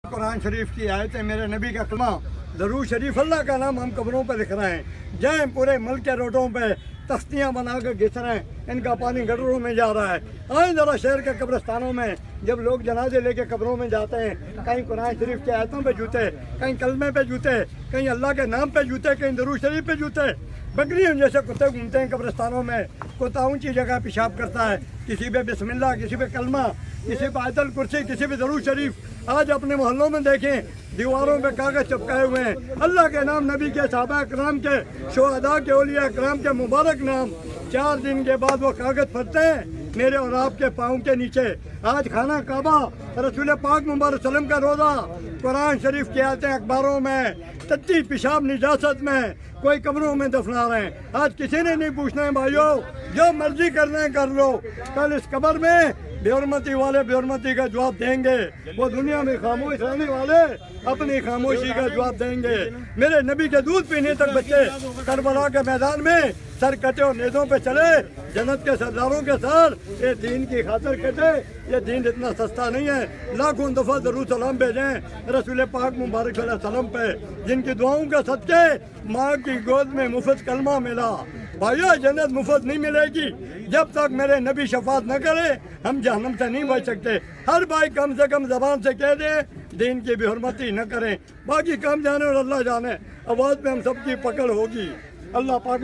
قرآن شریف کی آیتیں، میرے نبی کا کلمہ، درود شریف، اللہ کا نام ہم قبروں پہ لکھ رہے ہیں، جائیں پورے ملک کے روڈوں پہ تختیاں بنا کر گھس رہے ہیں، ان کا پانی گٹروں میں جا رہا ہے۔ آئیں ذرا شہر کے قبرستانوں میں جب لوگ جنازے لے کے قبروں میں جاتے ہیں، کہیں قرآن شریف کی آیتوں پہ جوتے، کہیں کلمے پہ جوتے، کہیں اللہ کے نام پہ جوتے، کہیں درود شریف پہ جوتے، بکریوں جیسے کتے گھومتے ہیں قبرستانوں میں۔ کتا اونچی جگہ پیشاب کرتا ہے، کسی پہ بسم اللہ، کسی پہ کلمہ، کسی پہ آیت الکرسی، کسی پہ درود شریف۔ آج اپنے محلوں میں دیکھیں دیواروں پہ کاغذ چپکائے ہوئے ہیں، اللہ کے نام، نبی کے، صحابہ کرام کے، شہداء کے، اولیاء کرام کے مبارک نام۔ 4 دن کے بعد وہ کاغذ پھٹتے ہیں میرے اور آپ کے پاؤں کے نیچے۔ آج خانہ کعبہ، رسول پاک مبارک وسلم کا روزہ، قرآن شریف کی آیتیں اخباروں میں، تتی پیشاب نجاست میں، کوئی قبروں میں دفنا رہے ہیں۔ آج کسی نے نہیں پوچھنا ہے بھائیو، جو مرضی کرنا ہے کر لو، کل اس قبر میں بے حرمتی والے بے حرمتی کا جواب دیں گے، وہ دنیا میں خاموش رہنے والے اپنی خاموشی کا جواب دیں گے۔ میرے نبی کے دودھ پینے تک بچے کربلا کے میدان میں سر کٹے اور نیزوں پہ چلے، جنت کے سرداروں کے سر، یہ دین کی خاطر کٹے۔ یہ دین اتنا سستا نہیں ہے، لاکھوں دفعہ درود سلام بھیجیں رسول پاک مبارک صلی اللہ علیہ وسلم پہ، جن کی دعاؤں کے صدقے ماں کی گود میں مفت کلمہ ملا۔ بھائیو، جنت مفت نہیں ملے گی جب تک میرے نبی شفاعت نہ کرے، ہم جہنم سے نہیں بچ سکتے۔ ہر بھائی کم سے کم زبان سے کہہ دے دین کی بے حرمتی نہ کریں، باقی کام جانے اور اللہ جانے، آواز میں ہم سب کی پکڑ ہوگی۔ اللہ پاک